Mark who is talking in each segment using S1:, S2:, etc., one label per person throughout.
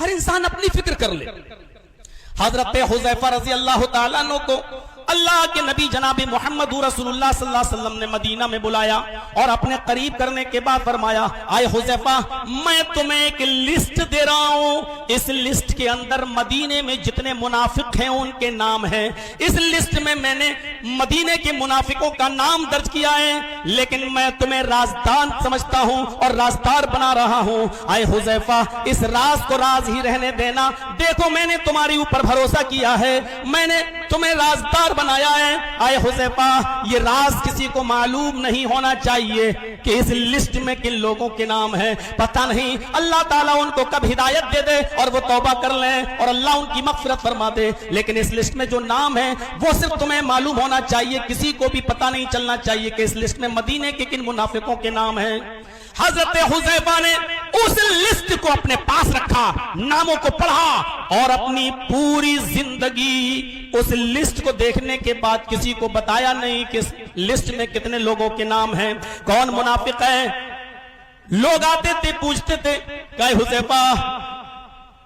S1: ہر انسان اپنی فکر کر لے. حضرت حذیفہ رضی اللہ تعالیٰ عنہ کو اللہ کے نبی جناب محمد رسول اللہ صلی اللہ علیہ وسلم نے مدینہ میں بلایا اور اپنے قریب کرنے کے بعد فرمایا آئے حذیفہ میں تمہیں ایک لسٹ دے رہا ہوں, اس لسٹ کے اندر مدینے میں جتنے منافق ہیں ان کے نام ہیں. اس لسٹ میں میں نے مدینے کے منافقوں کا نام درج کیا ہے, لیکن میں تمہیں رازدار سمجھتا ہوں اور رازدار بنا رہا ہوں. آئے حذیفہ اس راز کو راز ہی رہنے دینا, دیکھو میں نے تمہاری اوپر بھروسہ کیا ہے, میں نے تمہیں رازدار بنایا ہے. آئے حذیفہ یہ راز کسی کو معلوم نہیں ہونا چاہیے کہ اس لسٹ میں کن لوگوں کے نام ہیں. پتہ نہیں اللہ تعالیٰ ان کو کب ہدایت دے دے اور وہ توبہ کر لیں اور اللہ ان کی مغفرت فرما دے, لیکن اس لسٹ میں جو نام ہیں وہ صرف تمہیں معلوم ہونا چاہیے, کسی کو بھی پتہ نہیں چلنا چاہیے کہ اس لسٹ میں مدینے کے کن منافقوں کے نام ہیں. حضرت حذیفہ نے اس لسٹ کو اپنے پاس رکھا, ناموں کو پڑھا اور اپنی پوری زندگی اس لسٹ کو دیکھنے کے بعد کسی کو بتایا نہیں کہ اس لسٹ میں کتنے لوگوں کے نام ہیں, کون منافق ہے. لوگ آتے تھے پوچھتے تھے کہ حذیفہ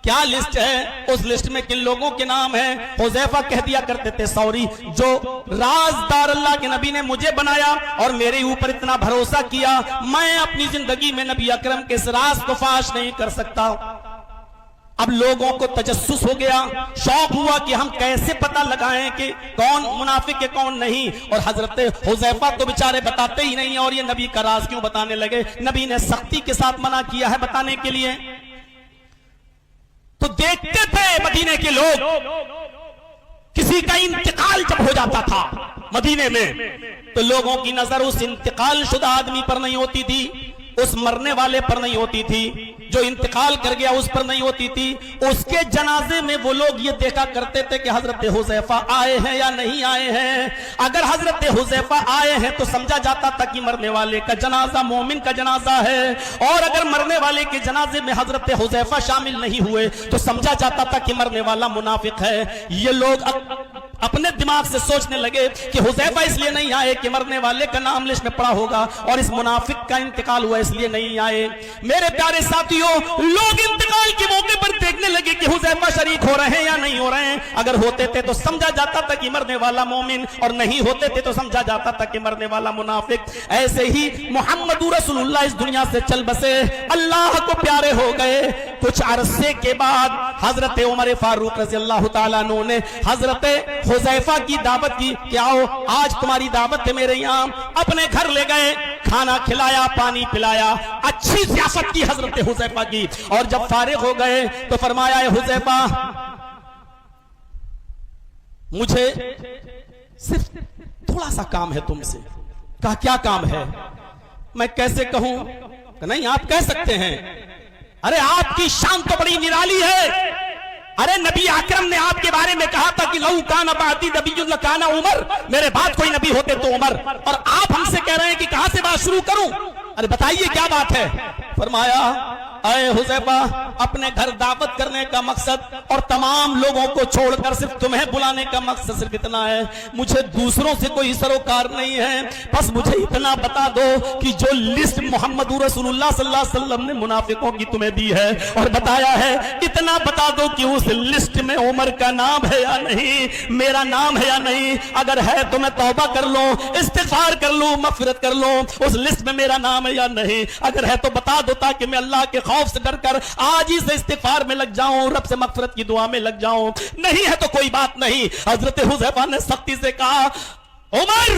S1: کیا لسٹ ہے, اس لسٹ میں کن لوگوں کے نام ہیں. حذیفہ کہہ دیا کرتے تھے سوری, جو رازدار اللہ کے نبی نے مجھے بنایا اور میرے اوپر اتنا بھروسہ کیا, میں اپنی زندگی میں نبی اکرم کے اس راز کو فاش نہیں کر سکتا. اب لوگوں کو تجسس ہو گیا, شوق ہوا کہ ہم کیسے پتہ لگائیں کہ کون منافق ہے کون نہیں, اور حضرت حذیفہ تو بیچارے بتاتے ہی نہیں, اور یہ نبی کا راز کیوں بتانے لگے. نبی نے سختی کے ساتھ منع کیا ہے بتانے کے لیے. تو دیکھتے تھے مدینے کے لوگ, کسی کا انتقال جب ہو جاتا تھا مدینے میں تو لوگوں کی نظر اس انتقال شدہ آدمی پر نہیں ہوتی تھی, اس مرنے والے پر نہیں ہوتی تھی, جو انتقال کر گیا اس پر نہیں ہوتی تھی. اس کے جنازے میں وہ لوگ یہ دیکھا کرتے تھے کہ حضرت حذیفہ آئے ہیں یا نہیں آئے ہیں. اگر حضرت حذیفہ آئے ہیں تو سمجھا جاتا تھا کہ مرنے والے کا جنازہ مومن کا جنازہ ہے, اور اگر مرنے والے کے جنازے میں حضرت حذیفہ شامل نہیں ہوئے تو سمجھا جاتا تھا کہ مرنے والا منافق ہے. یہ لوگ اپنے دماغ سے سوچنے لگے کہ حذیفہ اس لیے نہیں آئے کہ مرنے والے کا نام لسٹ میں پڑا ہوگا, اور اس منافق کا انتقال ہوا اس لیے نہیں آئے. میرے پیارے ساتھیوں, لوگ انتقال کے موقع پر دیکھنے لگے کہ حذیفہ شریک ہو رہے ہیں یا نہیں ہو رہے ہیں. اگر ہوتے تھے تو سمجھا جاتا تھا کہ مرنے والا مومن, اور نہیں ہوتے تھے تو سمجھا جاتا تھا کہ مرنے والا منافق. ایسے ہی محمد رسول اللہ اس دنیا سے چل بسے, اللہ کو پیارے ہو گئے. کچھ عرصے کے بعد حضرت عمر فاروق رضی اللہ تعالیٰ عنہ نے حضرت حذیفہ کی دعوت کی کہ آؤ آج تمہاری دعوت ہے میرے یہاں. اپنے گھر لے گئے, کھانا کھلایا, پانی پلایا, اچھی ضیافت کی حضرت حذیفہ کی. اور جب فارغ ہو گئے تو فرمایا اے حذیفہ مجھے صرف تھوڑا سا کام ہے تم سے. کہا کیا کام ہے؟ میں کیسے کہوں؟ کہ نہیں آپ کہہ سکتے ہیں. ارے آپ کی شان تو بڑی نرالی ہے. ارے نبی اکرم نے آپ کے بارے میں کہا تھا کہ لو کان بعدی نبی لکان عمر, میرے بعد کوئی نبی ہوتے تو عمر, اور آپ ہم سے کہہ رہے ہیں کہ کہاں سے بات شروع کروں؟ ارے بتائیے کیا بات ہے؟ فرمایا اے حذیفہ اپنے گھر دعوت کرنے کا مقصد اور تمام لوگوں کو چھوڑ کر صرف تمہیں بلانے کا مقصد صرف اتنا ہے. مجھے دوسروں سے کوئی سروکار نہیں ہے, بس مجھے اتنا بتا دو کہ جو لسٹ محمد رسول اللہ صلی اللہ علیہ وسلم نے منافقوں کی تمہیں دی ہے اور بتایا ہے, اتنا بتا دو کہ اس لسٹ میں عمر کا نام ہے یا نہیں, میرا نام ہے یا نہیں. اگر ہے تو میں توبہ کر لوں, استغفار کر لوں, مغفرت کر لوں. اس لسٹ میں میرا نام ہے یا نہیں؟ اگر ہے تو بتا دو تاکہ میں اللہ کے خوف سے ڈر کر آج ہی سے استغفار میں لگ جاؤں, رب سے مغفرت کی دعا میں لگ جاؤں. نہیں ہے تو کوئی بات نہیں. حضرت حذیفہ نے سختی سے کہا عمر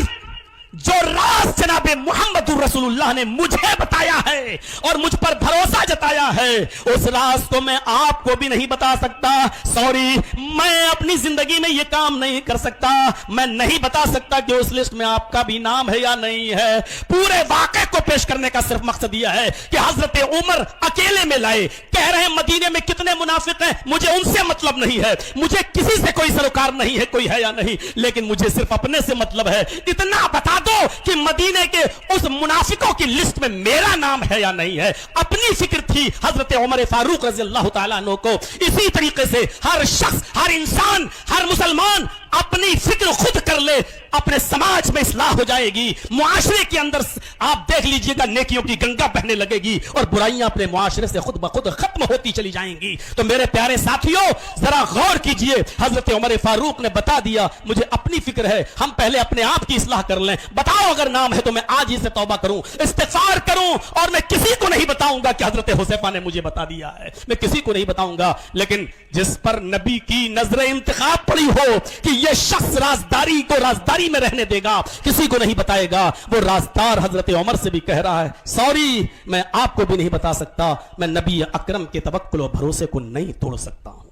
S1: جو راز جناب محمد رسول اللہ نے مجھے بتایا ہے اور مجھ پر بھروسہ جتایا ہے, اس راز کو میں آپ کو بھی نہیں بتا سکتا. سوری, میں اپنی زندگی میں یہ کام نہیں کر سکتا. میں نہیں بتا سکتا کہ اس لسٹ میں آپ کا بھی نام ہے یا نہیں ہے. پورے واقعے کو پیش کرنے کا صرف مقصد یہ ہے کہ حضرت عمر اکیلے میں لائے, کہہ رہے ہیں مدینے میں کتنے منافق ہیں, مجھے ان سے مطلب نہیں ہے, مجھے کسی سے کوئی سروکار نہیں ہے, کوئی ہے یا نہیں, لیکن مجھے صرف اپنے سے مطلب ہے. اتنا بتا دو کہ مدینے کے اس منافقوں کی لسٹ میں میرا نام ہے یا نہیں ہے. اپنی فکر تھی حضرت عمر فاروق رضی اللہ تعالیٰ عنہ کو. اسی طریقے سے ہر شخص, ہر انسان, ہر مسلمان اپنی فکر خود کر لے. अपने समाज में इस्लाह हो जाएगी, मुआशरे के अंदर आप देख लीजिएगा नेकियों की गंगा बहने लगेगी और बुराइयां अपने मुआशरे से खुद ब खुद खत्म होती चली जाएंगी। तो मेरे प्यारे साथियों, जरा गौर कीजिए, हजरत उमर फारूक ने बता दिया, मुझे अपनी फिक्र है, हम पहले अपने आप की इस्लाह कर लें। बताओ अगर नाम है तो मैं आज ही से तौबा करूं, इस्तिगफार करूं, और मैं किसी को नहीं बताऊंगा कि हजरत हुज़ैफा ने मुझे बता दिया है, मैं किसी को नहीं बताऊंगा। लेकिन जिस पर नबी की नजर इंतखाब पड़ी हो कि यह शख्स राजदारी को राजदारी में रहने देगा, किसी को नहीं बताएगा, वो राजदार हजरत उमर से भी कह रहा है, सॉरी मैं आपको भी नहीं बता सकता, मैं नबी अकरम के तवक्कुल और भरोसे को नहीं तोड़ सकता हूं।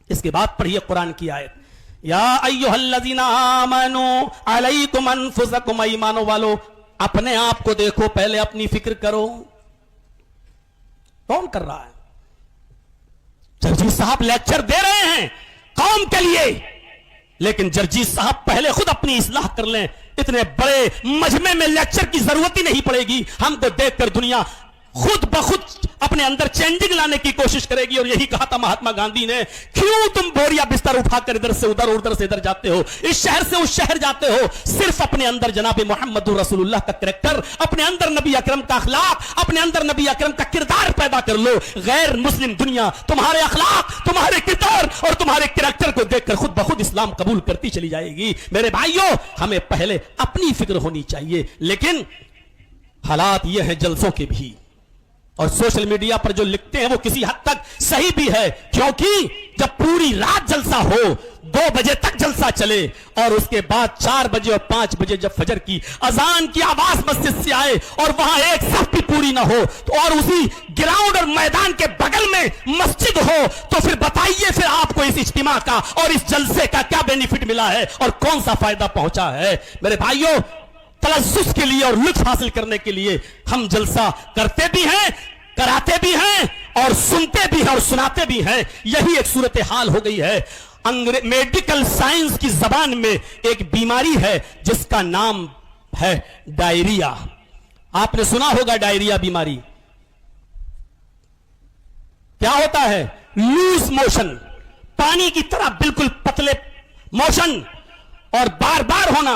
S1: इसके बाद पढ़िए कुरान की आयत, या अय्युहल्लज़ीना आमनू अलैकुम अनफुसकुम, ईमानो वालो अपने आप को देखो, पहले अपनी फिक्र करो। कौन कर रहा है? जर्जी साहब लेक्चर दे रहे हैं कौम के लिए, लेकिन जर्जी साहब पहले खुद अपनी इस्लाह कर लें। इतने बड़े मजमे में लेक्चर की जरूरत ही नहीं पड़ेगी, हमको देखकर दुनिया खुद ब खुद अपने अंदर चेंजिंग लाने की कोशिश करेगी। और यही कहा था महात्मा गांधी ने, क्यों तुम बोरिया बिस्तर उठाकर इधर से उधर, उधर से इधर जाते हो, इस शहर से उस शहर जाते हो, सिर्फ अपने अंदर जनाब मोहम्मद रसूलुल्लाह का कैरेक्टर, अपने अंदर नबी अकरम का अखलाक, अपने अंदर नबी अकरम का किरदार पैदा कर लो। गैर मुस्लिम दुनिया तुम्हारे अखलाक, तुम्हारे किरदार और तुम्हारे कैरेक्टर को देखकर खुद ब खुद इस्लाम कबूल करती चली जाएगी। मेरे भाइयों, हमें पहले अपनी फिक्र होनी चाहिए। लेकिन हालात ये हैं जलसों के भी, और सोशल मीडिया पर जो लिखते हैं वो किसी हद तक सही भी है, क्योंकि जब पूरी रात जलसा हो, 2 बजे तक जलसा चले, और उसके बाद 4 बजे और 5 बजे जब फजर की अजान की आवाज मस्जिद से आए और वहां एक सफ भी पूरी ना हो, तो और उसी ग्राउंड और मैदान के बगल में मस्जिद हो, तो फिर बताइए फिर आपको इस इज्तिमा का और इस जलसे का क्या बेनिफिट मिला है और कौन सा फायदा पहुंचा है? मेरे भाइयों, तलज्जुज़ के लिए और लुत्फ हासिल करने के लिए हम जलसा करते भी हैं, कराते भी हैं और सुनते भी हैं और सुनाते भी हैं। यही एक सूरत हाल हो गई है। मेडिकल साइंस की जबान में एक बीमारी है जिसका नाम है डायरिया। आपने सुना होगा डायरिया बीमारी। क्या होता है? लूज मोशन, पानी की तरह बिल्कुल पतले मोशन और बार बार होना,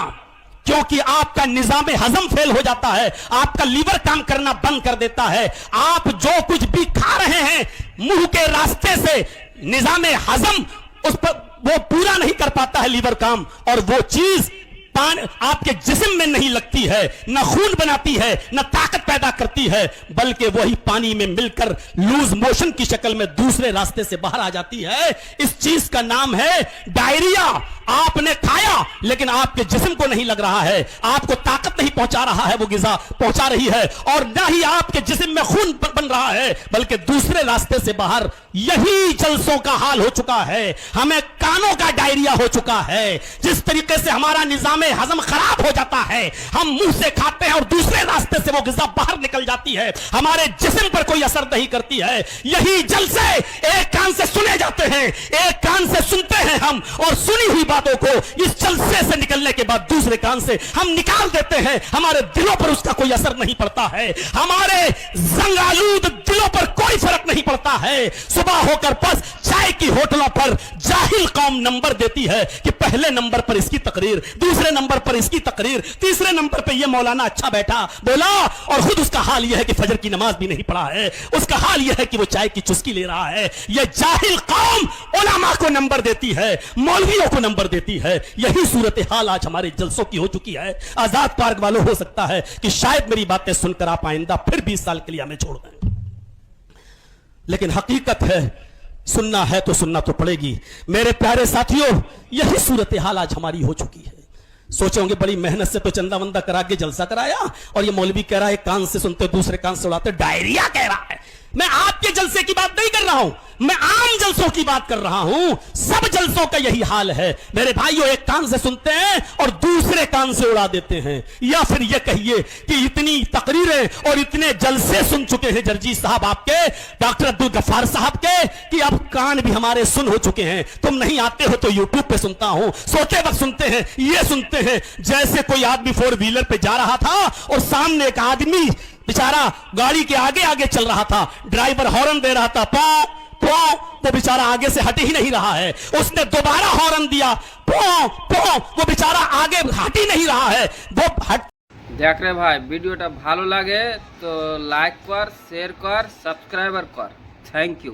S1: क्योंकि आपका निजाम हजम फेल हो जाता है, आपका लीवर काम करना बंद कर देता है। आप जो कुछ भी खा रहे हैं मुंह के रास्ते से निजाम हजम उस पर वो पूरा नहीं कर पाता है लीवर काम, और वो चीज आपके जिस्म में नहीं लगती है, न खून बनाती है, न ताकत पैदा करती है, बल्कि वही पानी में मिलकर लूज मोशन की शक्ल में दूसरे रास्ते से बाहर आ जाती है। इस चीज का नाम है डायरिया। आपने खाया लेकिन आपके जिस्म को नहीं लग रहा है, आपको ताकत नहीं पहुंचा रहा है, वो गिजा पहुंचा रही है, और न ही आपके जिस्म में खून बन रहा है, बल्कि दूसरे रास्ते से बाहर। यही जलसों का हाल हो चुका है। हमें कानों का डायरिया हो चुका है। जिस तरीके से हमारा निजाम हजम खराब हो जाता है, हम मुंह से खाते हैं और दूसरे रास्ते से वो गिजा बाहर निकल जाती है, हमारे जिस्म पर कोई असर नहीं करती है। यही जलसे एक कान से सुने जाते हैं, एक कान से सुनते हैं हम, और सुनी हुई बातों को इस जलसे से निकलने के बाद दूसरे कान से हम निकाल देते हैं। हमारे दिलों पर उसका कोई असर नहीं पड़ता है, हमारे जंगालूद दिलों पर कोई फर्क नहीं पड़ता है। सुबह होकर बस चाय की होटलों पर जाहिल कौम नंबर देती है कि पहले नंबर पर इसकी तकरीर, दूसरे नंबर पर इसकी तकरीर, तीसरे नंबर पर यह मौलाना अच्छा बैठा बोला, और खुद उसका हाल यह है कि फजर की नमाज भी नहीं पढ़ा है, उसका हाल यह है कि वो चाय की चुस्की ले रहा है। यह जाहिल कौम उलमा को नंबर देती है, मौलवियों को नंबर देती है। यही सूरत हाल आज हमारे जलसों की हो चुकी है। आजाद पार्क वालों, हो सकता है कि शायद मेरी बातें सुनकर आप आइंदा फिर 20 साल के लिए हमें छोड़ दें, लेकिन हकीकत है, सुनना है तो सुनना तो पड़ेगी। मेरे प्यारे साथियों, यही सूरत हाल आज हमारी हो चुकी है। सोचे होंगे बड़ी मेहनत से तो चंदा वंदा करा के जलसा कराया, और ये मौलवी कह रहा है कान से सुनते दूसरे कान से उड़ाते, डायरिया कह रहा है। मैं आपके जलसे की बात नहीं कर रहा हूं, मैं आम जलसों की बात कर रहा हूं। सब जलसों का यही हाल है मेरे भाइयों, एक कान से सुनते हैं और दूसरे कान से उड़ा देते हैं। या फिर यह कहिए कि इतनी तकरीरें और इतने जलसे सुन चुके हैं जर्जी साहब आपके, डॉक्टर अब्दुल गफ्फार साहब के, कि अब कान भी हमारे सुन हो चुके हैं। तुम नहीं आते हो तो यूट्यूब पे सुनता हूं, सोते वक्त सुनते हैं, ये सुनते हैं जैसे कोई आदमी 4 व्हीलर पे जा रहा था और सामने एक आदमी बेचारा गाड़ी के आगे आगे चल रहा था, ड्राइवर हॉर्न दे रहा था, पाओ पाओ वो बेचारा आगे से हट ही नहीं रहा है, उसने दोबारा हॉर्न दिया, पो पो, वो बेचारा आगे हट ही नहीं रहा है, वो हट।
S2: দেখ রে ভাই, ভিডিওটা ভালো লাগে তো লাইক কর, শেয়ার কর, সাবস্ক্রাইবার কর। Thank you.